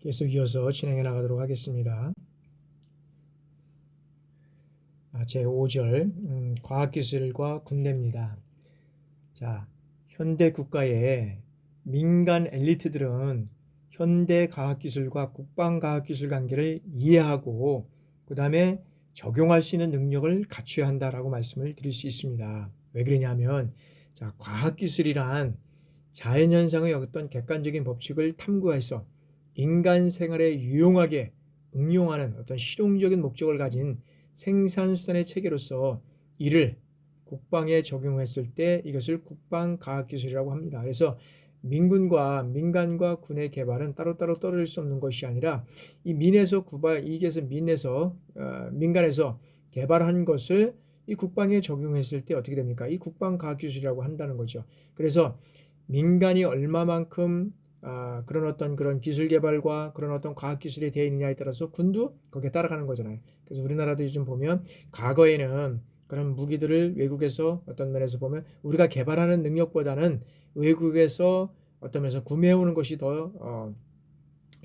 계속 이어서 진행해 나가도록 하겠습니다. 제5절 과학기술과 군대입니다. 자, 현대 국가의 민간 엘리트들은 현대 과학기술과 국방과학기술 관계를 이해하고 그 다음에 적용할 수 있는 능력을 갖춰야 한다라고 말씀을 드릴 수 있습니다. 왜 그러냐면 과학기술이란 자연현상의 어떤 객관적인 법칙을 탐구해서 인간 생활에 유용하게 응용하는 어떤 실용적인 목적을 가진 생산수단의 체계로서 이를 국방에 적용했을 때 이것을 국방과학기술이라고 합니다. 그래서 민간과 군의 개발은 따로따로 떨어질 수 없는 것이 아니라 이 민간에서 개발한 것을 이 국방에 적용했을 때 어떻게 됩니까? 이 국방과학기술이라고 한다는 거죠. 그래서 민간이 얼마만큼 그런 기술 개발과 그런 어떤 과학 기술이 되어 있느냐에 따라서 군도 거기에 따라가는 거잖아요. 그래서 우리나라도 요즘 보면 과거에는 그런 무기들을 외국에서 어떤 면에서 보면 우리가 개발하는 능력보다는 외국에서 어떤 면에서 구매해오는 것이 더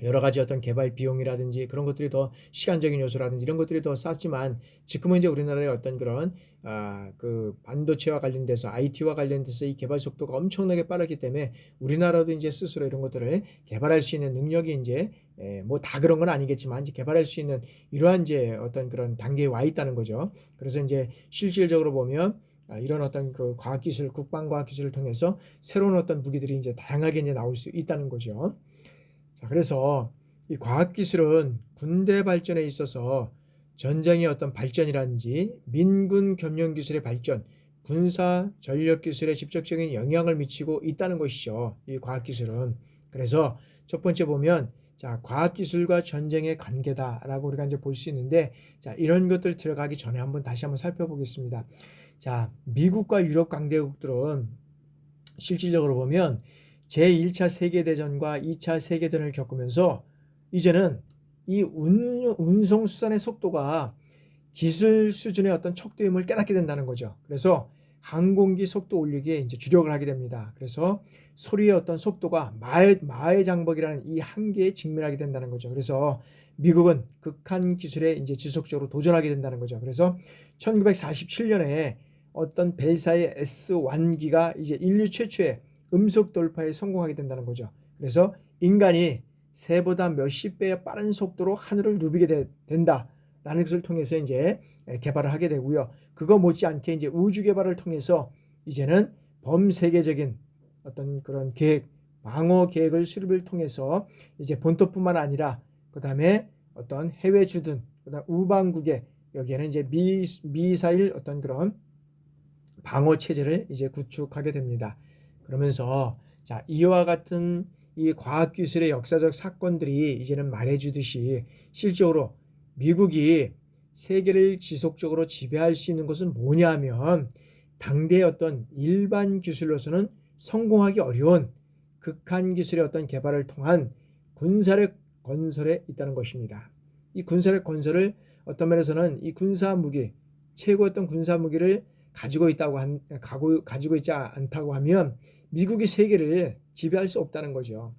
여러 가지 어떤 개발 비용이라든지 그런 것들이 더 시간적인 요소라든지 이런 것들이 더 쌌지만 지금은 이제 우리나라의 어떤 그런 그 반도체와 관련돼서 IT와 관련돼서 이 개발 속도가 엄청나게 빠르기 때문에 우리나라도 이제 스스로 이런 것들을 개발할 수 있는 능력이 이제 뭐 다 그런 건 아니겠지만 이제 개발할 수 있는 이러한 이제 어떤 그런 단계에 와 있다는 거죠. 그래서 이제 실질적으로 보면 이런 어떤 그 과학기술, 국방과학기술을 통해서 새로운 어떤 무기들이 이제 다양하게 이제 나올 수 있다는 거죠. 자, 그래서 이 과학기술은 군대 발전에 있어서 전쟁의 어떤 발전이라든지 민군 겸용기술의 발전, 군사 전력기술에 직접적인 영향을 미치고 있다는 것이죠. 이 과학기술은. 그래서 첫 번째 보면 자, 과학기술과 전쟁의 관계다라고 우리가 이제 볼 수 있는데 자, 이런 것들 들어가기 전에 다시 한번 살펴보겠습니다. 자, 미국과 유럽 강대국들은 실질적으로 보면 제1차 세계대전과 2차 세계대전을 겪으면서 이제는 이 운송수단의 속도가 기술 수준의 어떤 척도임을 깨닫게 된다는 거죠. 그래서 항공기 속도 올리기에 이제 주력을 하게 됩니다. 그래서 소리의 어떤 속도가 마의 장벽이라는 이 한계에 직면하게 된다는 거죠. 그래서 미국은 극한 기술에 이제 지속적으로 도전하게 된다는 거죠. 그래서 1947년에 어떤 벨사의 S1기가 이제 인류 최초의 음속 돌파에 성공하게 된다는 거죠. 그래서 인간이 새보다 몇십 배의 빠른 속도로 하늘을 누비게 된다라는 것을 통해서 이제 개발을 하게 되고요. 그거 못지않게 이제 우주 개발을 통해서 이제는 범세계적인 어떤 그런 방어 계획을 수립을 통해서 이제 본토뿐만 아니라 그 다음에 어떤 해외 주둔, 그다음 우방국에 여기에는 이제 미사일 어떤 그런 방어 체제를 이제 구축하게 됩니다. 그러면서 자, 이와 같은 이 과학기술의 역사적 사건들이 이제는 말해주듯이 실적으로 미국이 세계를 지속적으로 지배할 수 있는 것은 뭐냐 하면 당대의 어떤 일반 기술로서는 성공하기 어려운 극한 기술의 어떤 개발을 통한 군사력 건설에 있다는 것입니다. 이 군사력 건설을 어떤 면에서는 이 군사무기, 최고 어떤 군사무기를 가지고 있지 않다고 하면 미국이 세계를 지배할 수 없다는 거죠.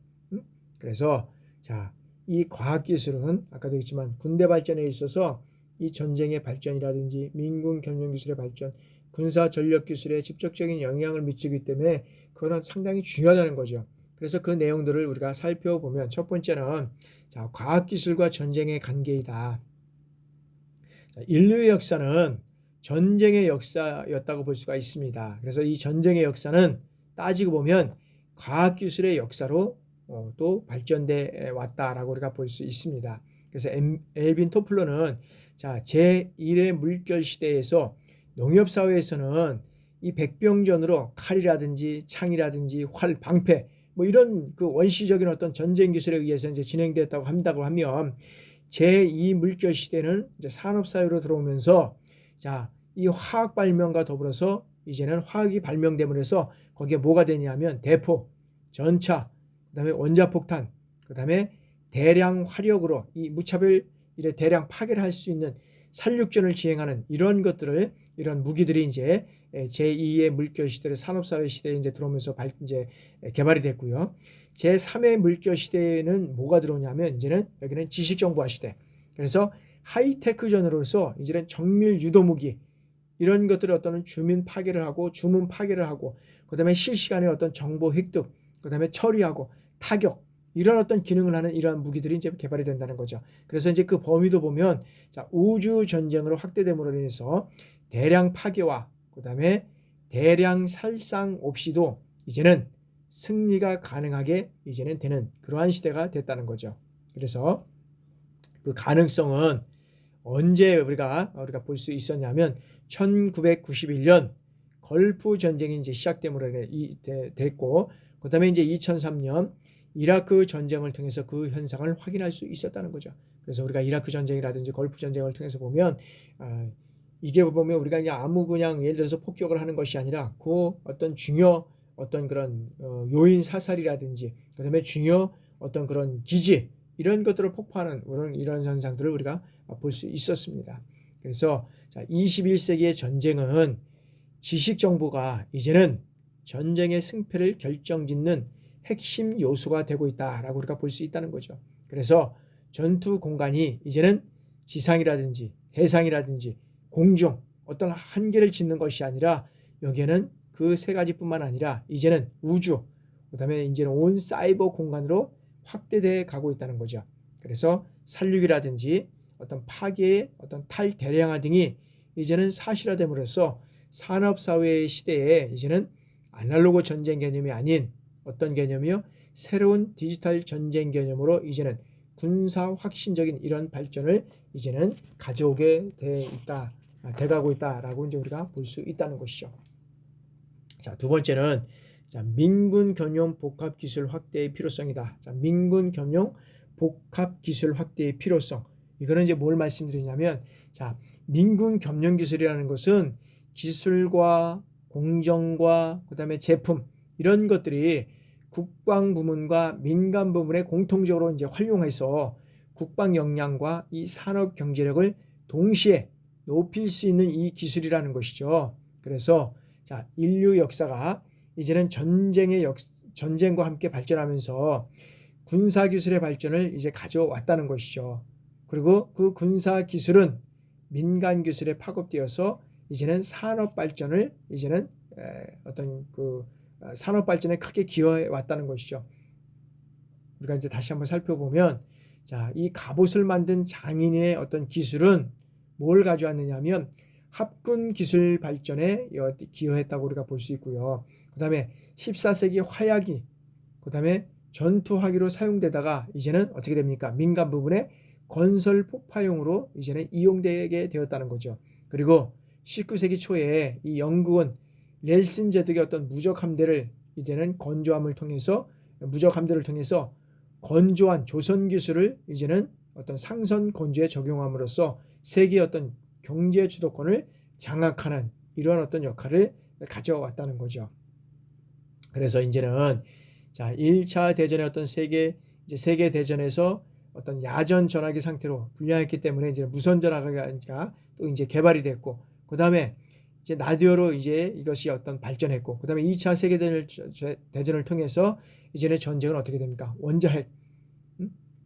그래서 자, 이 과학기술은 아까도 했지만 군대 발전에 있어서 이 전쟁의 발전이라든지 민군 겸용기술의 발전, 군사 전력기술에 직접적인 영향을 미치기 때문에 그건 상당히 중요하다는 거죠. 그래서 그 내용들을 우리가 살펴보면 첫 번째는 자, 과학기술과 전쟁의 관계이다. 자, 인류의 역사는 전쟁의 역사였다고 볼 수가 있습니다. 그래서 이 전쟁의 역사는 따지고 보면 과학기술의 역사로 또 발전돼 왔다라고 우리가 볼 수 있습니다. 그래서 엘빈 토플러는 자, 제1의 물결 시대에서 농업사회에서는 이 백병전으로 칼이라든지 창이라든지 활, 방패 뭐 이런 그 원시적인 어떤 전쟁 기술에 의해서 이제 진행되었다고 한다고 하면 제2 물결 시대는 이제 산업사회로 들어오면서 자, 이 화학 발명과 더불어서 이제는 화학이 발명됨으로 해서 거기에 뭐가 되냐면 대포, 전차, 그다음에 원자폭탄, 그다음에 대량 화력으로 이 무차별 대량 파괴를 할 수 있는 살육전을 지행하는 이런 것들을 이런 무기들이 이제 제2의 물결 시대를 산업사회 시대에 이제 들어오면서 이제 개발이 됐고요. 제3의 물결 시대에는 뭐가 들어오냐면 이제는 여기는 지식정보화 시대. 그래서 하이테크전으로서 이제는 정밀 유도 무기 이런 것들을 어떤 주민 파괴를 하고 주문 파괴를 하고 그다음에 실시간에 어떤 정보 획득 그다음에 처리하고 타격 이런 어떤 기능을 하는 이러한 무기들이 이제 개발이 된다는 거죠. 그래서 이제 그 범위도 보면 자, 우주 전쟁으로 확대됨으로 인해서 대량 파괴와 그다음에 대량 살상 없이도 이제는 승리가 가능하게 이제는 되는 그러한 시대가 됐다는 거죠. 그래서 그 가능성은 언제 우리가 볼 수 있었냐면 1991년 걸프 전쟁이 이제 시작됨으로 됐고 그다음에 이제 2003년 이라크 전쟁을 통해서 그 현상을 확인할 수 있었다는 거죠. 그래서 우리가 이라크 전쟁이라든지 걸프 전쟁을 통해서 보면 이게 보면 우리가 그냥 예를 들어서 폭격을 하는 것이 아니라 그 어떤 중요 어떤 그런 요인 사살이라든지 그다음에 중요 어떤 그런 기지 이런 것들을 폭파하는 이런 현상들을 우리가 볼 수 있었습니다. 그래서 21세기의 전쟁은 지식 정보가 이제는 전쟁의 승패를 결정짓는 핵심 요소가 되고 있다라고 우리가 볼 수 있다는 거죠. 그래서 전투 공간이 이제는 지상이라든지 해상이라든지 공중 어떤 한계를 짓는 것이 아니라 여기에는 그 세 가지뿐만 아니라 이제는 우주 그다음에 이제는 온 사이버 공간으로 확대돼 가고 있다는 거죠. 그래서 살육이라든지 어떤 파괴의 어떤 탈대량화 등이 이제는 사실화됨으로써 산업사회의 시대에 이제는 아날로그 전쟁 개념이 아닌 어떤 개념이요? 새로운 디지털 전쟁 개념으로 이제는 군사 확신적인 이런 발전을 이제는 가져오게 돼가고 있다라고 이제 우리가 볼 수 있다는 것이죠. 자, 두 번째는 민군 겸용 복합 기술 확대의 필요성이다. 자, 민군 겸용 복합 기술 확대의 필요성. 이거는 이제 뭘 말씀드리냐면, 자, 민군 겸용 기술이라는 것은 기술과 공정과 그다음에 제품 이런 것들이 국방 부문과 민간 부문에 공통적으로 이제 활용해서 국방 역량과 이 산업 경제력을 동시에 높일 수 있는 이 기술이라는 것이죠. 그래서 자, 인류 역사가 이제는 전쟁과 함께 발전하면서 군사 기술의 발전을 이제 가져왔다는 것이죠. 그리고 그 군사 기술은 민간 기술에 파급되어서 이제는 산업 발전을 이제는 어떤 그 산업 발전에 크게 기여해 왔다는 것이죠. 우리가 이제 다시 한번 살펴보면 자, 이 갑옷을 만든 장인의 어떤 기술은 뭘 가져왔느냐면 합군 기술 발전에 기여했다고 우리가 볼 수 있고요. 그다음에 14세기 화약이 그다음에 전투화기로 사용되다가 이제는 어떻게 됩니까? 민간 부분에 건설 폭파용으로 이제는 이용되게 되었다는 거죠. 그리고 19세기 초에 이 영국은 넬슨 제독의 어떤 무적 함대를 이제는 무적 함대를 통해서 건조한 조선 기술을 이제는 어떤 상선 건조에 적용함으로써 세계의 어떤 경제 주도권을 장악하는 이러한 어떤 역할을 가져왔다는 거죠. 그래서 이제는 자, 1차 대전의 어떤 세계 대전에서 어떤 야전 전화기 상태로 분리했기 때문에 이제 무선 전화기가 또 이제 개발이 됐고, 그다음에 이제 라디오로 이제 이것이 어떤 발전했고, 그다음에 2차 세계 대전을 통해서 이제는 전쟁은 어떻게 됩니까? 원자핵,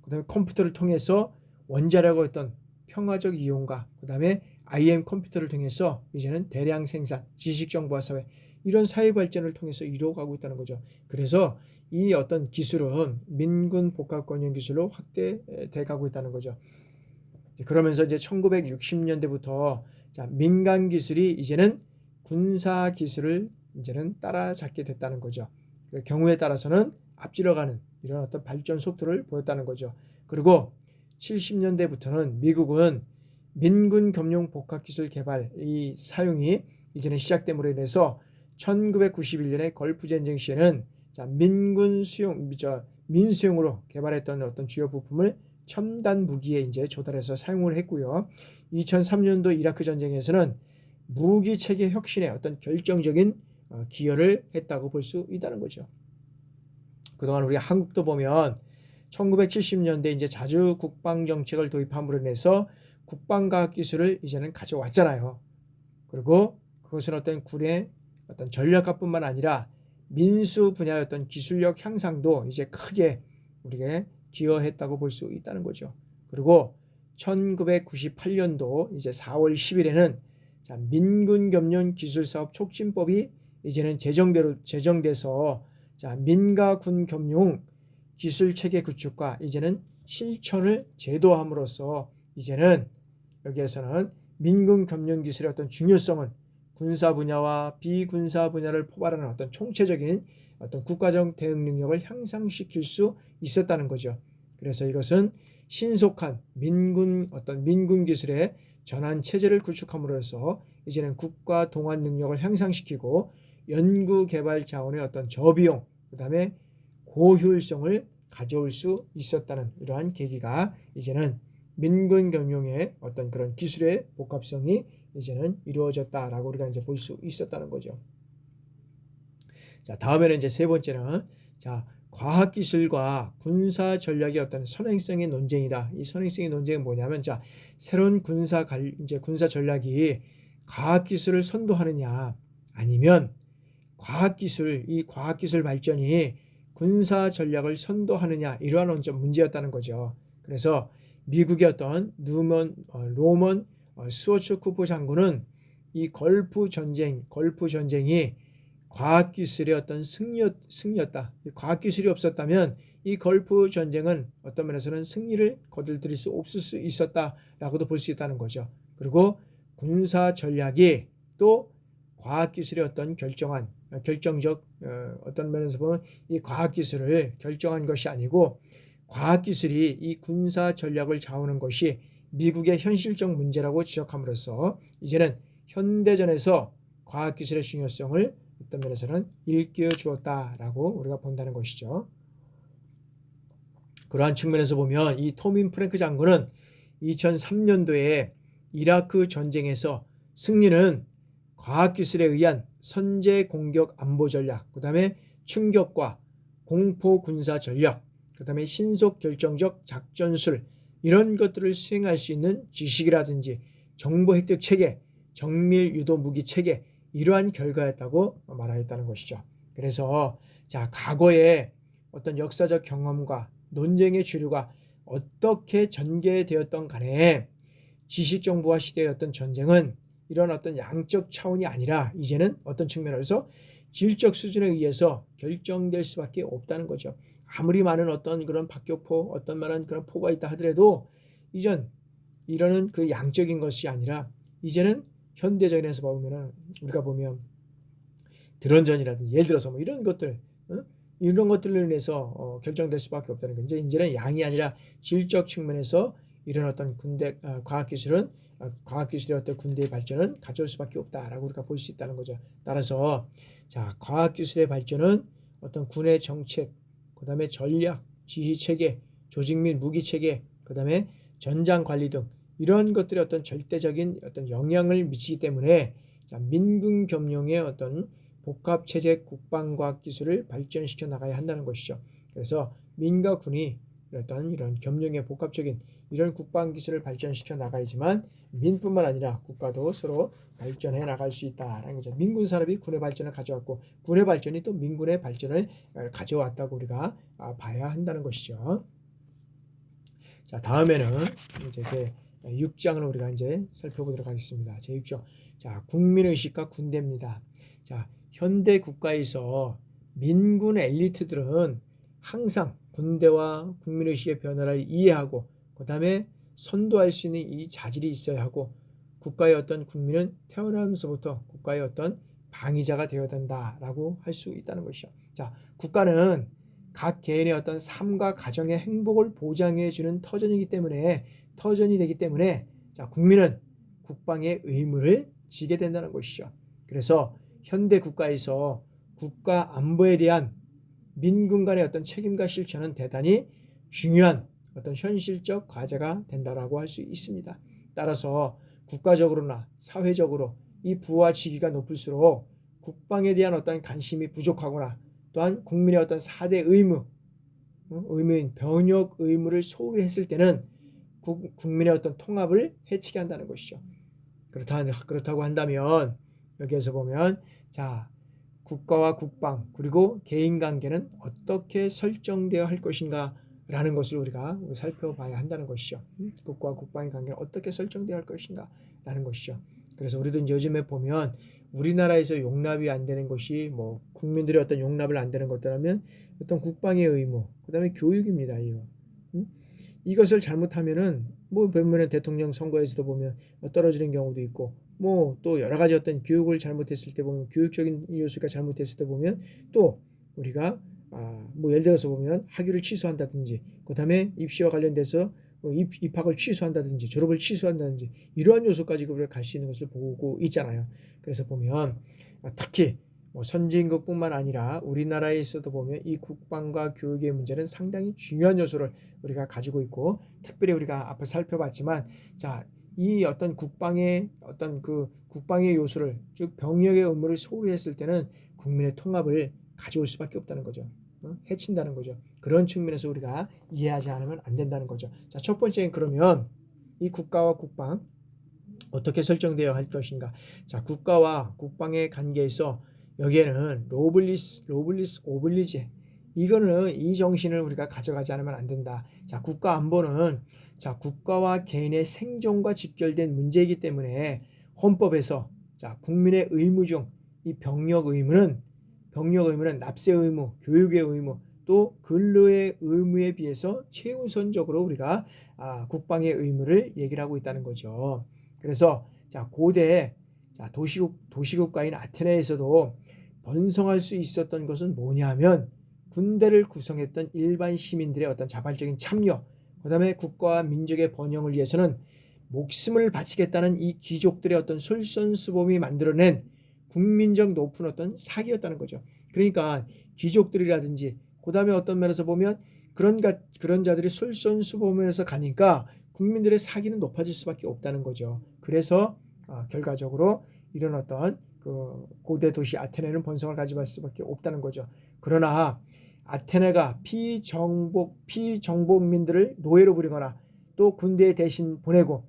그다음에 컴퓨터를 통해서 원자력의 어떤 평화적 이용과 그다음에 IM 컴퓨터를 통해서 이제는 대량 생산, 지식 정보화 사회 이런 사회 발전을 통해서 이루어가고 있다는 거죠. 그래서 이 어떤 기술은 민군 복합 권용 기술로 확대돼 가고 있다는 거죠. 그러면서 이제 1960년대부터 자, 민간 기술이 이제는 군사 기술을 이제는 따라잡게 됐다는 거죠. 그 경우에 따라서는 앞질러가는 이런 어떤 발전 속도를 보였다는 거죠. 그리고 70년대부터는 미국은 민군 겸용 복합 기술 개발 이 사용이 이제는 시작됨으로 인해서 1991년에 걸프 전쟁 시에는 자, 민수용으로 개발했던 어떤 주요 부품을 첨단 무기에 이제 조달해서 사용을 했고요. 2003년도 이라크 전쟁에서는 무기 체계 혁신에 어떤 결정적인 기여를 했다고 볼 수 있다는 거죠. 그동안 우리 한국도 보면 1970년대 이제 자주 국방 정책을 도입함으로 인해서 국방과학 기술을 이제는 가져왔잖아요. 그리고 그것은 어떤 군의 어떤 전략가뿐만 아니라 민수 분야의 어떤 기술력 향상도 이제 크게 우리가 기여했다고 볼 수 있다는 거죠. 그리고 1998년도 이제 4월 10일에는 민군 겸용 기술사업 촉진법이 이제는 제정돼서 민가 군 겸용 기술 체계 구축과 이제는 실천을 제도함으로써 이제는 여기에서는 민군 겸용 기술의 어떤 중요성은 군사 분야와 비군사 분야를 포괄하는 어떤 총체적인 어떤 국가적 대응 능력을 향상시킬 수 있었다는 거죠. 그래서 이것은 신속한 민군 기술의 전환 체제를 구축함으로써 이제는 국가 동원 능력을 향상시키고 연구 개발 자원의 어떤 저비용, 그다음에 고효율성을 가져올 수 있었다는 이러한 계기가 이제는 민군 경영의 어떤 그런 기술의 복합성이 이제는 이루어졌다라고 우리가 이제 볼 수 있었다는 거죠. 자, 다음에는 이제 세 번째는 과학기술과 군사 전략의 어떤 선행성의 논쟁이다. 이 선행성의 논쟁은 뭐냐면 새로운 군사 전략이 과학기술을 선도하느냐 아니면 이 과학기술 발전이 군사 전략을 선도하느냐 이러한 문제였다는 거죠. 그래서 미국의 어떤 로먼 스워츠쿠프 장군은 이 걸프 전쟁이 과학기술의 어떤 승리였다. 과학기술이 없었다면 이 걸프 전쟁은 어떤 면에서는 승리를 거둘 수 없을 수 있었다라고도 볼 수 있다는 거죠. 그리고 군사 전략이 또 과학기술의 어떤 결정적 어떤 면에서 보면 이 과학기술을 결정한 것이 아니고 과학기술이 이 군사 전략을 좌우하는 것이 미국의 현실적 문제라고 지적함으로써 이제는 현대전에서 과학기술의 중요성을 어떤 면에서는 일깨워 주었다라고 우리가 본다는 것이죠. 그러한 측면에서 보면 이 토민 프랭크 장군은 2003년도에 이라크 전쟁에서 승리는 과학기술에 의한 선제 공격 안보 전략, 그 다음에 충격과 공포 군사 전략, 그 다음에 신속 결정적 작전술 이런 것들을 수행할 수 있는 지식이라든지 정보 획득 체계, 정밀 유도 무기 체계 이러한 결과였다고 말하였다는 것이죠. 그래서 과거에 어떤 역사적 경험과 논쟁의 주류가 어떻게 전개되었던 간에 지식 정보화 시대의 어떤 전쟁은 이런 어떤 양적 차원이 아니라 이제는 어떤 측면에서 질적 수준에 의해서 결정될 수밖에 없다는 거죠. 아무리 많은 어떤 그런 박격포, 어떤 많은 그런 포가 있다 하더라도 이러는 그 양적인 것이 아니라 이제는 현대전에서 우리가 보면 드론전이라든지 예를 들어서 이런 것들 이런 것들로 인해서 결정될 수밖에 없다는 거죠. 이제는 양이 아니라 질적 측면에서 이런 어떤 과학기술의 어떤 군대의 발전은 가져올 수밖에 없다라고 우리가 볼 수 있다는 거죠. 따라서 과학기술의 발전은 어떤 군의 정책, 그 다음에 전략, 지휘체계, 조직 및 무기체계, 그 다음에 전장 관리 등 이런 것들이 어떤 절대적인 어떤 영향을 미치기 때문에 민군 겸용의 어떤 복합체제 국방과학기술을 발전시켜 나가야 한다는 것이죠. 그래서 민과 군이 이런 겸용의 복합적인 이런 국방기술을 발전시켜 나가야지만 민뿐만 아니라 국가도 서로 발전해 나갈 수 있다라는 거죠. 민군 산업이 군의 발전을 가져왔고 군의 발전이 또 민군의 발전을 가져왔다고 우리가 봐야 한다는 것이죠. 다음에는 이제 제 6장을 우리가 이제 살펴보도록 하겠습니다. 제 6장. 국민의식과 군대입니다. 현대 국가에서 민군 엘리트들은 항상 군대와 국민의식의 변화를 이해하고 그 다음에 선도할 수 있는 이 자질이 있어야 하고 국가의 어떤 국민은 태어나면서부터 국가의 어떤 방위자가 되어야 된다라고 할 수 있다는 것이죠. 국가는 각 개인의 어떤 삶과 가정의 행복을 보장해 주는 터전이 되기 때문에 국민은 국방의 의무를 지게 된다는 것이죠. 그래서 현대 국가에서 국가 안보에 대한 민군 간의 어떤 책임과 실천은 대단히 중요한 어떤 현실적 과제가 된다라고 할 수 있습니다. 따라서 국가적으로나 사회적으로 이 부와 직위가 높을수록 국방에 대한 어떤 관심이 부족하거나 또한 국민의 어떤 4대 의무인 병역 의무를 소홀히 했을 때는 국민의 어떤 통합을 해치게 한다는 것이죠. 그렇다고 한다면 여기에서 보면 자, 국가와 국방 그리고 개인 관계는 어떻게 설정되어야 할 것인가 라는 것을 우리가 살펴봐야 한다는 것이죠. 국가와 국방의 관계는 어떻게 설정되어야 할 것인가 라는 것이죠. 그래서 우리도 이제 요즘에 보면 우리나라에서 용납이 안 되는 것이 뭐 국민들의 어떤 용납을 안 되는 것들하면 어떤 국방의 의무, 그다음에 교육입니다. 이것을 잘못하면은 뭐 보면은 대통령 선거에서도 보면 떨어지는 경우도 있고 뭐 또 여러 가지 어떤 교육을 잘못했을 때 보면 교육적인 요소가 잘못했을 때 보면 또 우리가 뭐 예를 들어서 보면 학위를 취소한다든지 그다음에 입시와 관련돼서 입학을 취소한다든지 졸업을 취소한다든지 이러한 요소까지 우리가 갈 수 있는 것을 보고 있잖아요. 그래서 보면 특히 뭐 선진국뿐만 아니라 우리나라에서도 보면 이 국방과 교육의 문제는 상당히 중요한 요소를 우리가 가지고 있고 특별히 우리가 앞에 살펴봤지만 자, 이 어떤 국방의 요소를 즉 병력의 의무를 소홀히 했을 때는 국민의 통합을 가져올 수밖에 없다는 거죠. 해친다는 거죠. 그런 측면에서 우리가 이해하지 않으면 안 된다는 거죠. 자, 첫 번째는 그러면 이 국가와 국방 어떻게 설정되어야 할 것인가. 자, 국가와 국방의 관계에서 여기에는 노블리스 오블리제 이거는 이 정신을 우리가 가져가지 않으면 안 된다. 자, 국가 안보는 자, 국가와 개인의 생존과 직결된 문제이기 때문에 헌법에서 자, 국민의 의무 중 이 병력 의무는 납세 의무, 교육의 의무, 또 근로의 의무에 비해서 최우선적으로 우리가 국방의 의무를 얘기를 하고 있다는 거죠. 그래서 자, 고대 자, 도시국가인 아테네에서도 번성할 수 있었던 것은 뭐냐면 군대를 구성했던 일반 시민들의 어떤 자발적인 참여, 그다음에 국가와 민족의 번영을 위해서는 목숨을 바치겠다는 이 귀족들의 어떤 솔선수범이 만들어낸 국민적 높은 어떤 사기였다는 거죠. 그러니까 귀족들이라든지 그다음에 어떤 면에서 보면 그런 자들이 솔선수범해서 가니까 국민들의 사기는 높아질 수밖에 없다는 거죠. 그래서 결과적으로 이런 어떤 그 고대 도시 아테네는 번성을 가져갈 수밖에 없다는 거죠. 그러나 아테네가 피정복민들을 노예로 부리거나 또 군대에 대신 보내고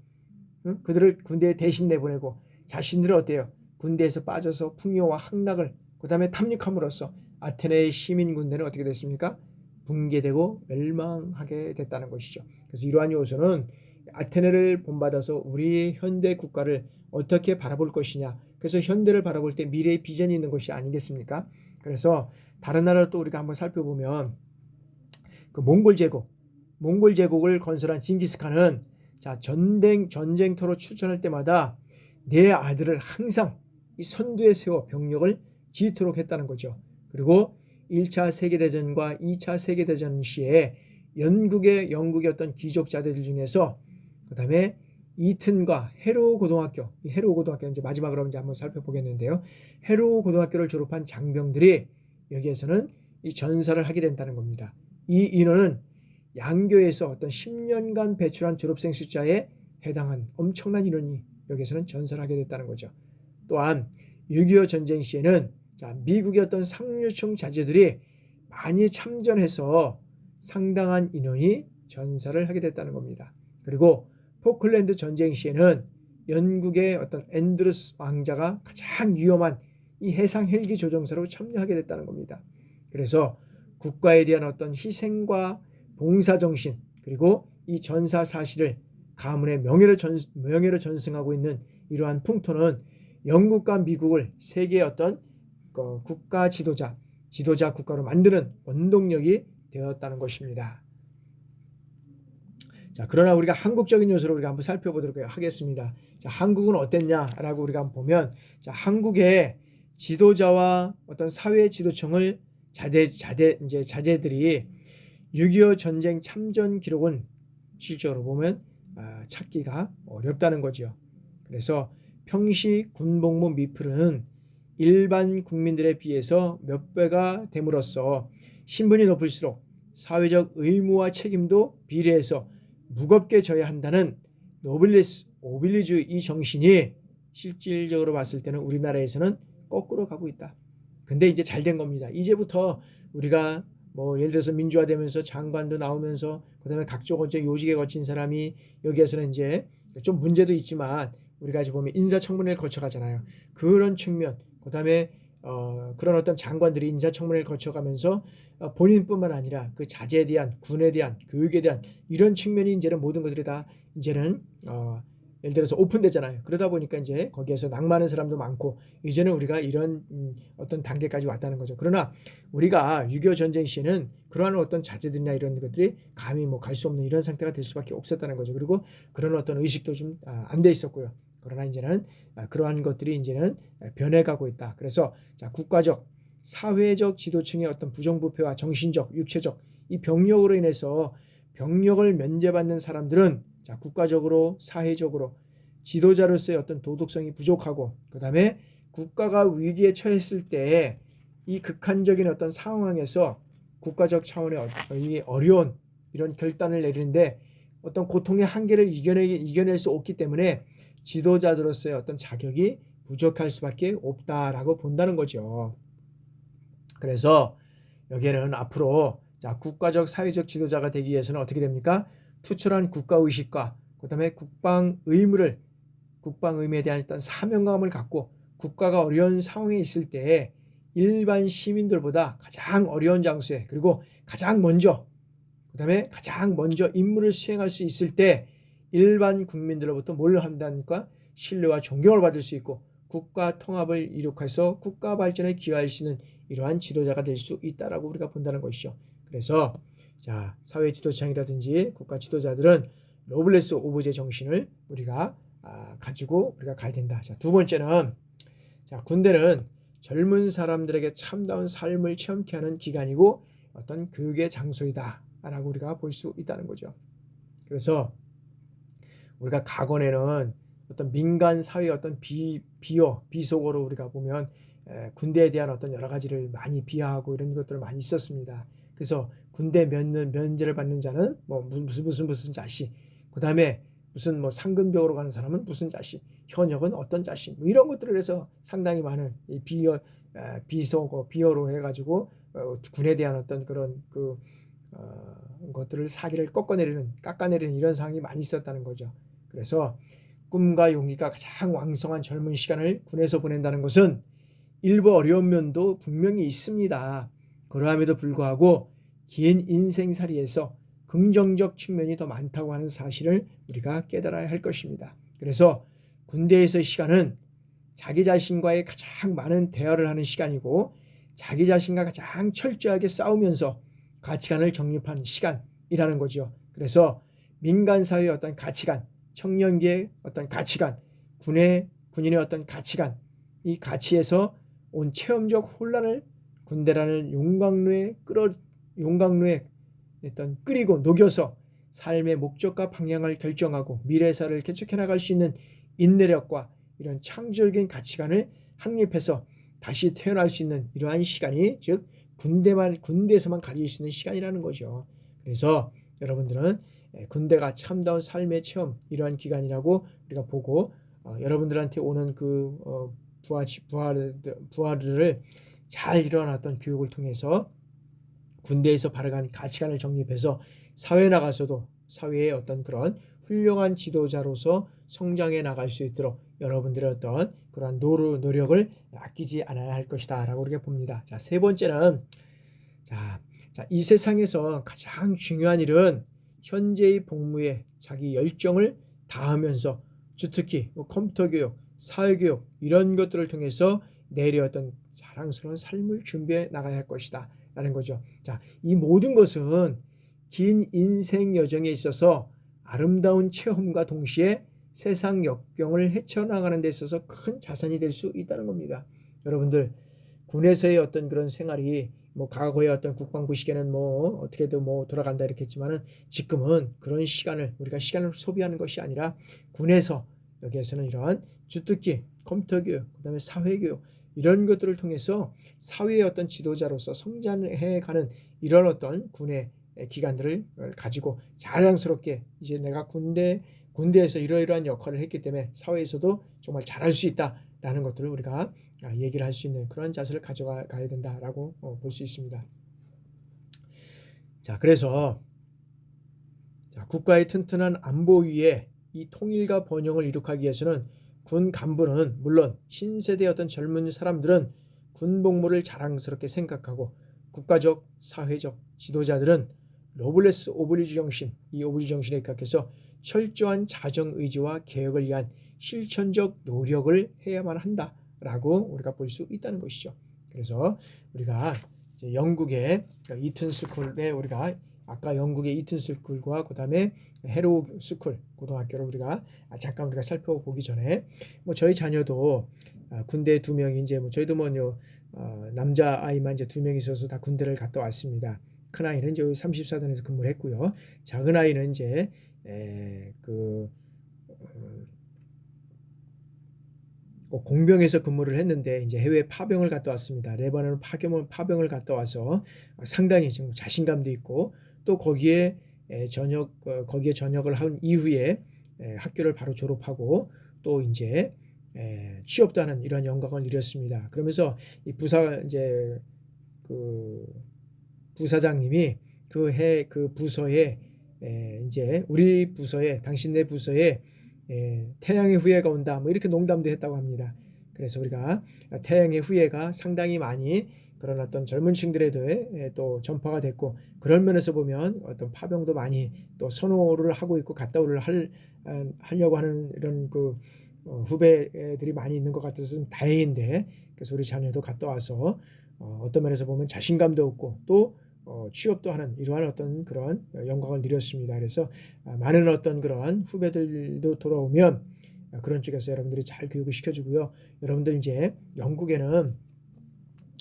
그들을 군대에 대신 내보내고 자신들은 어때요? 군대에서 빠져서 풍요와 향락을 그다음에 탐닉함으로써 아테네의 시민 군대는 어떻게 됐습니까? 붕괴되고 멸망하게 됐다는 것이죠. 그래서 이러한 요소는 아테네를 본받아서 우리 현대 국가를 어떻게 바라볼 것이냐. 그래서 현대를 바라볼 때 미래의 비전이 있는 것이 아니겠습니까? 그래서 다른 나라를 또 우리가 한번 살펴보면 그 몽골 제국을 건설한 징기스칸은 자, 전쟁터로 출전할 때마다 내 아들을 항상 이 선두에 세워 병력을 지휘토록 했다는 거죠. 그리고 1차 세계대전과 2차 세계대전 시에 영국의 어떤 귀족자들 중에서 그다음에 이튼과 헤로우 고등학교 이제 마지막으로 이제 한번 살펴보겠는데요. 헤로우 고등학교를 졸업한 장병들이 여기에서는 이 전사를 하게 된다는 겁니다. 이 인원은 양교에서 어떤 10년간 배출한 졸업생 숫자에 해당한 엄청난 인원이 여기에서는 전사를 하게 됐다는 거죠. 또한 6.25 전쟁 시에는 자, 미국의 어떤 상류층 자제들이 많이 참전해서 상당한 인원이 전사를 하게 됐다는 겁니다. 그리고 포클랜드 전쟁 시에는 영국의 어떤 앤드루스 왕자가 가장 위험한 이 해상 헬기 조종사로 참여하게 됐다는 겁니다. 그래서 국가에 대한 어떤 희생과 봉사정신 그리고 이 전사 사실을 가문의 명예로 전승하고 있는 이러한 풍토는 영국과 미국을 세계의 어떤 국가 지도자 국가로 만드는 원동력이 되었다는 것입니다. 자, 그러나 우리가 한국적인 요소를 우리가 한번 살펴보도록 하겠습니다. 자, 한국은 어땠냐라고 우리가 한번 보면 자, 한국의 지도자와 어떤 사회 지도층을 자제들이 6.25 전쟁 참전 기록은 실적으로 보면 찾기가 어렵다는 거죠. 그래서 평시 군복무 미풀은 일반 국민들에 비해서 몇 배가 됨으로써 신분이 높을수록 사회적 의무와 책임도 비례해서 무겁게 져야 한다는 노블리스 오빌리주 이 정신이 실질적으로 봤을 때는 우리나라에서는 거꾸로 가고 있다. 근데 이제 잘 된 겁니다. 이제부터 우리가 뭐 예를 들어서 민주화되면서 장관도 나오면서 그다음에 각종 어째 요직에 거친 사람이 여기에서는 이제 좀 문제도 있지만 우리가 이제 보면 인사청문회를 거쳐가잖아요. 그런 측면, 그다음에 그런 어떤 장관들이 인사청문회를 거쳐가면서 본인뿐만 아니라 그 자제에 대한, 군에 대한, 교육에 대한 이런 측면이 이제는 모든 것들이 다 이제는 예를 들어서 오픈되잖아요. 그러다 보니까 이제 거기에서 낙마하는 사람도 많고 이제는 우리가 이런 어떤 단계까지 왔다는 거죠. 그러나 우리가 6.25 전쟁 시에는 그러한 어떤 자제들이나 이런 것들이 감히 뭐 갈 수 없는 이런 상태가 될 수밖에 없었다는 거죠. 그리고 그런 어떤 의식도 좀 안 돼 있었고요. 그러나 이제는 그러한 것들이 이제는 변해가고 있다. 그래서 자, 국가적, 사회적 지도층의 어떤 부정부패와 정신적, 육체적 이 병력으로 인해서 병력을 면제받는 사람들은 자, 국가적으로, 사회적으로 지도자로서의 어떤 도덕성이 부족하고, 그 다음에 국가가 위기에 처했을 때 이 극한적인 어떤 상황에서 국가적 차원의 이 어려운 이런 결단을 내리는데 어떤 고통의 한계를 이겨낼 수 없기 때문에 지도자들로서의 어떤 자격이 부족할 수밖에 없다라고 본다는 거죠. 그래서 여기에는 앞으로 자, 국가적 사회적 지도자가 되기 위해서는 어떻게 됩니까? 투철한 국가의식과 그다음에 국방의무에 대한 어떤 사명감을 갖고 국가가 어려운 상황에 있을 때 일반 시민들보다 가장 어려운 장소에 그리고 가장 먼저 그다음에 가장 먼저 임무를 수행할 수 있을 때 일반 국민들로부터 뭘 한다니까? 신뢰와 존경을 받을 수 있고 국가 통합을 이룩해서 국가 발전에 기여할 수 있는 이러한 지도자가 될 수 있다라고 우리가 본다는 것이죠. 그래서 자, 사회 지도층이라든지 국가 지도자들은 노블레스 오브제 정신을 우리가 가지고 우리가 가야 된다. 자, 두 번째는 자, 군대는 젊은 사람들에게 참다운 삶을 체험케 하는 기관이고 어떤 교육의 장소이다 라고 우리가 볼 수 있다는 거죠. 그래서 우리가 과거에는 어떤 민간 사회의 어떤 비속어로 우리가 보면 군대에 대한 어떤 여러 가지를 많이 비하하고 이런 것들을 많이 있었습니다. 그래서 군대 면제를 받는 자는 뭐 무슨 자식, 그 다음에 무슨 뭐 상근벽으로 가는 사람은 무슨 자식, 현역은 어떤 자식, 뭐 이런 것들을 해서 상당히 많은 비속어, 비어로 해가지고 군에 대한 어떤 그런 것들을 사기를 깎아내리는 이런 상황이 많이 있었다는 거죠. 그래서 꿈과 용기가 가장 왕성한 젊은 시간을 군에서 보낸다는 것은 일부 어려운 면도 분명히 있습니다. 그러함에도 불구하고 긴 인생살이에서 긍정적 측면이 더 많다고 하는 사실을 우리가 깨달아야 할 것입니다. 그래서 군대에서의 시간은 자기 자신과의 가장 많은 대화를 하는 시간이고 자기 자신과 가장 철저하게 싸우면서 가치관을 정립한 시간이라는 거죠. 그래서 민간사회의 어떤 가치관, 청년기의 어떤 가치관, 군인의 어떤 가치관, 이 가치에서 온 체험적 혼란을 군대라는 용광로에 끓이고 녹여서 삶의 목적과 방향을 결정하고 미래사를 개척해 나갈 수 있는 인내력과 이런 창조적인 가치관을 확립해서 다시 태어날 수 있는 이러한 시간이 즉 군대에서만 가질 수 있는 시간이라는 거죠. 그래서 여러분들은 군대가 참다운 삶의 체험 이러한 기간이라고 우리가 보고 여러분들한테 오는 그 부하들을 잘 일어났던 교육을 통해서 군대에서 바라간 가치관을 정립해서 사회에 나가서도 사회의 어떤 그런 훌륭한 지도자로서 성장해 나갈 수 있도록 여러분들의 어떤 그러한 노력을 아끼지 않아야 할 것이다 라고 우리가 봅니다. 자, 세 번째는 이 세상에서 가장 중요한 일은 현재의 복무에 자기 열정을 다하면서 주특히 컴퓨터 교육, 사회교육 이런 것들을 통해서 내일의 어떤 자랑스러운 삶을 준비해 나가야 할 것이다 라는 거죠. 자, 이 모든 것은 긴 인생 여정에 있어서 아름다운 체험과 동시에 세상 역경을 헤쳐나가는 데 있어서 큰 자산이 될 수 있다는 겁니다. 여러분들 군에서의 어떤 그런 생활이 뭐 과거의 어떤 국방부 시계는 뭐 어떻게든 뭐 돌아간다 이렇게 했지만은 지금은 그런 우리가 시간을 소비하는 것이 아니라 군에서 여기에서는 이러한 주특기, 컴퓨터 교육, 그다음에 사회 교육 이런 것들을 통해서 사회의 어떤 지도자로서 성장해가는 이런 어떤 군의 기관들을 가지고 자랑스럽게 이제 내가 군대에서 이러이러한 역할을 했기 때문에 사회에서도 정말 잘할 수 있다라는 것들을 우리가 얘기를 할 수 있는 그런 자세를 가져가야 된다라고 볼 수 있습니다. 자, 그래서 국가의 튼튼한 안보 위에 이 통일과 번영을 이룩하기 위해서는 군 간부는 물론 신세대의 어떤 젊은 사람들은 군복무를 자랑스럽게 생각하고 국가적, 사회적 지도자들은 노블레스 오블리주 정신, 이 오블리주 정신에 입각해서 철저한 자정 의지와 개혁을 위한 실천적 노력을 해야만 한다라고 우리가 볼 수 있다는 것이죠. 그래서 우리가 이제 영국의 이튼 스쿨에 우리가 아까 영국의 이튼 스쿨과 그다음에 해로우 스쿨 고등학교를 우리가 잠깐 우리가 살펴보기 전에 뭐 저희 자녀도 군대 2명이 이제 뭐 저희도 뭐요 남자 아이만 이제 2명이 있어서 다 군대를 갔다 왔습니다. 큰 아이는 이제 34단에서 근무를 했고요. 작은 아이는 이제 공병에서 근무를 했는데 이제 해외 파병을 갔다 왔습니다. 레바논 파병을 갔다 와서 상당히 지금 자신감도 있고 또 거기에 전역을 한 이후에 학교를 바로 졸업하고 또 이제 취업도 하는 이런 영광을 이뤘습니다. 그러면서 이 부사장님이 그 부서에 이제 우리 부서에 당신네 부서에 태양의 후예가 온다 뭐 이렇게 농담도 했다고 합니다. 그래서 우리가 태양의 후예가 상당히 많이 그런 어떤 젊은 층들에도 또 전파가 됐고 그런 면에서 보면 어떤 파병도 많이 또 선호를 하고 있고 갔다 오를 하려고 하는 이런 후배들이 많이 있는 것 같아서 좀 다행인데 그래서 우리 자녀도 갔다 와서 어떤 면에서 보면 자신감도 얻고 또 취업도 하는 이러한 어떤 그런 영광을 누렸습니다. 그래서 많은 어떤 그런 후배들도 돌아오면 그런 쪽에서 여러분들이 잘 교육을 시켜주고요. 여러분들 이제 영국에는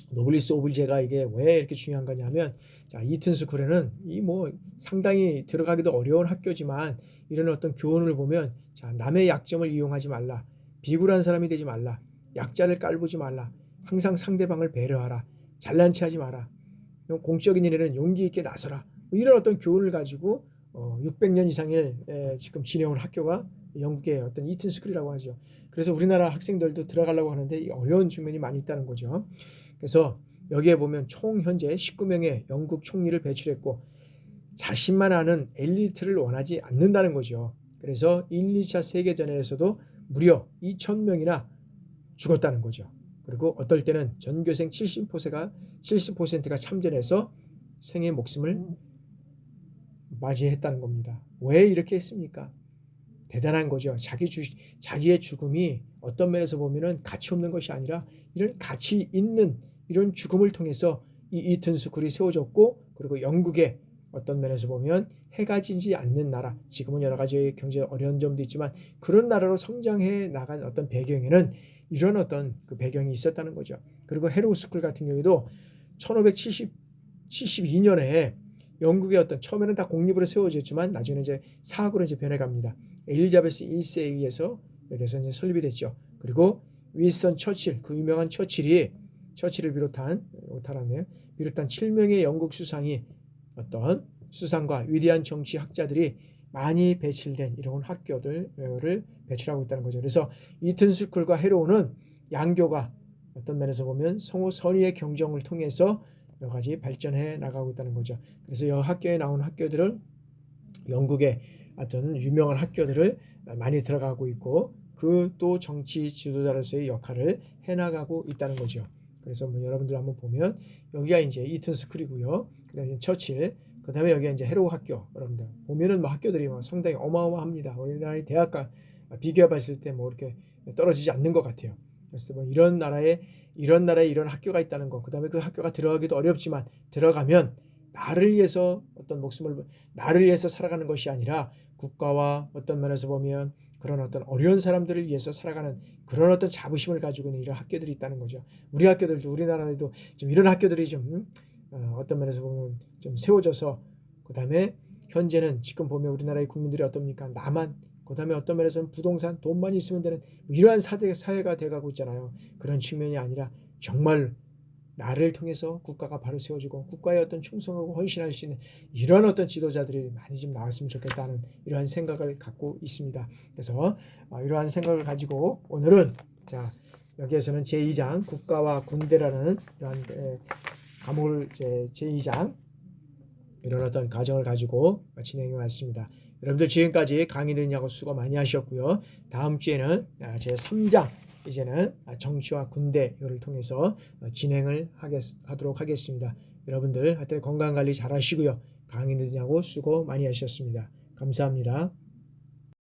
노블리스 오블제가 이게 왜 이렇게 중요한 거냐면 자 이튼 스쿨에는 이 뭐 상당히 들어가기도 어려운 학교지만 이런 어떤 교훈을 보면 자 남의 약점을 이용하지 말라, 비굴한 사람이 되지 말라, 약자를 깔보지 말라, 항상 상대방을 배려하라, 잘난 체하지 마라, 공적인 일에는 용기 있게 나서라. 이런 어떤 교훈을 가지고 600년 이상을 지금 진행한 학교가 영국의 어떤 이튼 스쿨이라고 하죠. 그래서 우리나라 학생들도 들어가려고 하는데 어려운 측면이 많이 있다는 거죠. 그래서 여기에 보면 총 현재 19명의 영국 총리를 배출했고 자신만 아는 엘리트를 원하지 않는다는 거죠. 그래서 1, 2차 세계전에서도 무려 2,000명이나 죽었다는 거죠. 그리고 어떨 때는 전교생 70%가 참전해서 생의 목숨을 맞이했다는 겁니다. 왜 이렇게 했습니까? 대단한 거죠. 자기의 죽음이 어떤 면에서 보면은 가치 없는 것이 아니라 이런 가치 있는 이런 죽음을 통해서 이 이튼 스쿨이 세워졌고 그리고 영국의 어떤 면에서 보면 해가 지지 않는 나라, 지금은 여러 가지 경제 어려운 점도 있지만 그런 나라로 성장해 나간 어떤 배경에는 이런 어떤 그 배경이 있었다는 거죠. 그리고 해로우 스쿨 같은 경우에도 1572년에 영국의 어떤 처음에는 다 공립으로 세워졌지만 나중에는 이제 사학으로 이제 변해갑니다. 엘리자베스 1세에 의해서 여기서 이제 설립이 됐죠. 그리고 윈스턴 처칠, 그 유명한 처칠을 비롯한 7명의 영국 수상이 어떤 수상과 위대한 정치학자들이 많이 배출된 이런 학교들을 배출하고 있다는 거죠. 그래서 이튼 스쿨과 해로우는 양교가 어떤 면에서 보면 성우 선의의 경쟁을 통해서 여러 가지 발전해 나가고 있다는 거죠. 그래서 이 학교에 나온 학교들은 영국의 어떤 유명한 학교들을 많이 들어가고 있고 그 또 정치 지도자로서의 역할을 해나가고 있다는 거죠. 그래서 뭐 여러분들 한번 보면 여기가 이제 이튼 스쿨이고요. 그다음에 처칠, 그다음에 여기가 이제 해로우 학교. 여러분들 보면은 뭐 학교들이 뭐 상당히 어마어마합니다. 우리나라의 대학과 비교해봤을 때 뭐 이렇게 떨어지지 않는 것 같아요. 그래서 뭐 이런 나라에 이런 학교가 있다는 거. 그다음에 그 학교가 들어가기도 어렵지만 들어가면 나를 위해서 나를 위해서 살아가는 것이 아니라 국가와 어떤 면에서 보면 그런 어떤 어려운 사람들을 위해서 살아가는 그런 어떤 자부심을 가지고 있는 이런 학교들이 있다는 거죠. 우리 학교들도 우리나라에도 좀 이런 학교들이 좀 어떤 면에서 보면 좀 세워져서 그다음에 현재는 지금 보면 우리나라의 국민들이 어떻습니까? 나만 그다음에 어떤 면에서는 부동산 돈만 있으면 되는 이러한 사회가 돼가고 있잖아요. 그런 측면이 아니라 정말 나를 통해서 국가가 바로 세워지고 국가의 어떤 충성하고 헌신할 수 있는 이런 어떤 지도자들이 많이 좀 나왔으면 좋겠다는 이러한 생각을 갖고 있습니다. 그래서 이러한 생각을 가지고 오늘은 자 여기에서는 제2장 국가와 군대라는 이러한 과목을 제2장 이런 어떤 과정을 가지고 진행해 왔습니다. 여러분들 지금까지 강의 듣느냐고 수고 많이 하셨고요. 다음 주에는 제 3장 이제는 정치와 군대 이를 통해서 진행을 하도록 하겠습니다. 여러분들 하여튼 건강관리 잘 하시고요. 강의 듣느냐고 수고 많이 하셨습니다. 감사합니다.